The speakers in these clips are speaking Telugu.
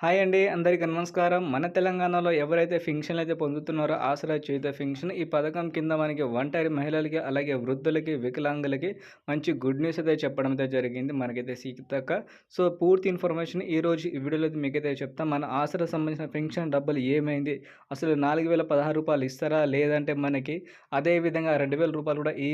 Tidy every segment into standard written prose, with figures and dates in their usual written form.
హాయ్ అండి. అందరికీ నమస్కారం. మన తెలంగాణలో ఎవరైతే ఫింక్షన్‌లయితే పొందుతున్నారో ఆసరా చేయుత ఫింక్షన్ ఈ పథకం కింద మనకి ఒంటరి మహిళలకి, అలాగే వృద్ధులకి, వికలాంగులకి మంచి గుడ్ న్యూస్ అయితే చెప్పడం అయితే జరిగింది. మనకైతే సీతక్క. సో, పూర్తి ఇన్ఫర్మేషన్ ఈరోజు ఈ వీడియోలో అయితే మీకైతే చెప్తా. మన ఆసరా సంబంధించిన పెన్షన్ డబ్బులు ఏమైంది? అసలు రూ. 4016 ఇస్తారా? లేదంటే మనకి అదే విధంగా రూ. 2000 కూడా ఈ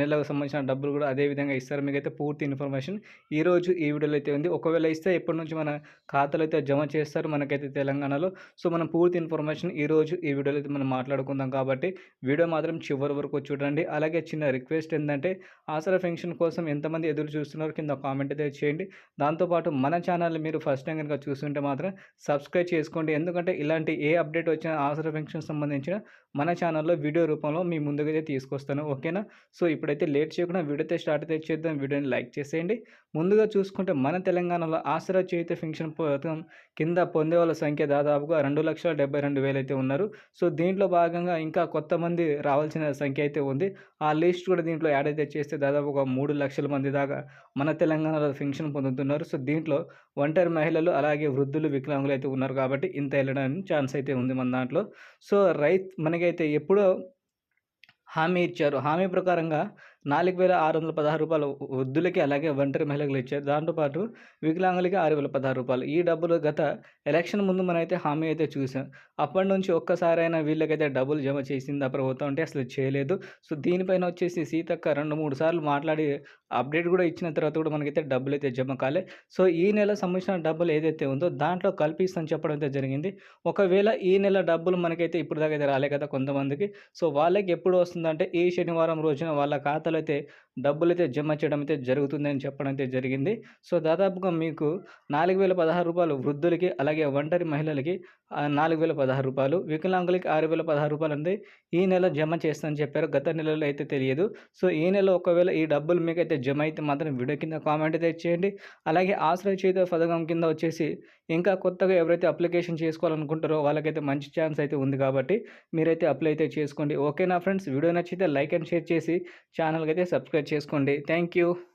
నెలకు సంబంధించిన డబ్బులు కూడా అదే విధంగా ఇస్తారా? మీకైతే పూర్తి ఇన్ఫర్మేషన్ ఈరోజు ఈ వీడియోలో అయితే ఉంది. ఒకవేళ ఇస్తే ఎప్పటి నుంచి మన ఖాతాలో అయితే జమ చేస్తారు మనకైతే తెలంగాణలో. సో, మనం పూర్తి ఇన్ఫర్మేషన్ ఈరోజు ఈ వీడియోలో అయితే మనం మాట్లాడుకుందాం కాబట్టి వీడియో మాత్రం చివరి వరకు చూడండి. అలాగే చిన్న రిక్వెస్ట్ ఏందంటే ఆసరా పెన్షన్ కోసం ఎంతమంది ఎదురు చూస్తున్నారో కింద కామెంట్ అయితే చేయండి. దాంతోపాటు మన ఛానల్‌ని మీరు ఫస్ట్ టైం గనుక చూస్తుంటే మాత్రం సబ్స్క్రైబ్ చేసుకోండి. ఎందుకంటే ఇలాంటి ఏ అప్డేట్ వచ్చినా ఆసరా పెన్షన్ సంబంధించిన మన ఛానల్‌లో వీడియో రూపంలో మీ ముందుకైతే తీసుకొస్తాను. ఓకేనా? సో, ఇప్పుడైతే లేట్ చేయకుండా వీడియో అయితే స్టార్ట్ అయితే చేద్దాం. వీడియోని లైక్ చేసేయండి. ముందుగా చూసుకుంటే మన తెలంగాణలో ఆసరా చేయుత పెన్షన్ పథకం కింద పొందేవాళ్ళ సంఖ్య దాదాపుగా 2,72,000 అయితే ఉన్నారు. సో, దీంట్లో భాగంగా ఇంకా కొంతమంది రావాల్సిన సంఖ్య అయితే ఉంది. ఆ లిస్ట్ కూడా దీంట్లో యాడ్ అయితే చేస్తే దాదాపుగా 3,00,000 మంది దాకా మన తెలంగాణలో పెన్షన్ పొందుతున్నారు. సో, దీంట్లో ఒంటరి మహిళలు, అలాగే వృద్ధులు, వికలాంగులు అయితే ఉన్నారు కాబట్టి ఇంత ఎళ్ళడానికి ఛాన్స్ అయితే ఉంది మన దాంట్లో. సో, మనకైతే ఎప్పుడో హామీ ఇచ్చారు. హామీ ప్రకారంగా రూ. 4,616 వృద్ధులకి, అలాగే ఒంటరి మహిళలకు ఇచ్చారు. దాంతో పాటు వికలాంగులకి రూ. 6,016 ఈ డబ్బులు గత ఎలక్షన్ ముందు మనమైతే హామీ అయితే చూసాం. అప్పటినుంచి ఒక్కసారైనా వీళ్ళకైతే డబ్బులు జమ చేసిందా ప్రభుత్వం అంటే అసలు చేయలేదు. సో, దీనిపైన వచ్చేసి సీతక్క 2, 3 సార్లు మాట్లాడి అప్డేట్ కూడా ఇచ్చిన తర్వాత కూడా మనకైతే డబ్బులైతే జమ కాలే. సో, ఈ నెల సంబంధించిన డబ్బులు ఏదైతే ఉందో దాంట్లో కల్పిస్తామని చెప్పడం అయితే జరిగింది. ఒకవేళ ఈ నెల డబ్బులు మనకైతే ఇప్పటిదాకా అయితే రాలే కదా కొంతమందికి. సో, వాళ్ళకి ఎప్పుడు వస్తుందంటే ఈ శనివారం రోజున వాళ్ళ ఖాతాలో అయితే డబ్బులైతే జమ చేయడం అయితే జరుగుతుందని చెప్పడం అయితే జరిగింది. సో, దాదాపుగా మీకు రూ. 4,016 వృద్ధులకి, అలాగే ఒంటరి మహిళలకి రూ. 4,016, వికలాంగులకి రూ. 6,016 అనేది ఈ నెల జమ చేస్తామని చెప్పారు. గత నెలలో అయితే తెలియదు. సో, ఈ నెల ఒకవేళ ఈ డబ్బులు మీకైతే జమ అయితే మాత్రం వీడియో కింద కామెంట్ అయితే చేయండి. అలాగే ఆశ్రయ చేయుత పథకం కింద వచ్చేసి ఇంకా కొత్తగా ఎవరైతే అప్లికేషన్ చేసుకోవాలనుకుంటారో వాళ్ళకైతే మంచి ఛాన్స్ అయితే ఉంది కాబట్టి మీరైతే అప్లై అయితే చేసుకోండి. ఓకేనా ఫ్రెండ్స్? వీడియో నచ్చితే లైక్ అండ్ షేర్ చేసి ఛానల్‌కైతే సబ్స్క్రైబ్ చేసుకోండి. Thank you.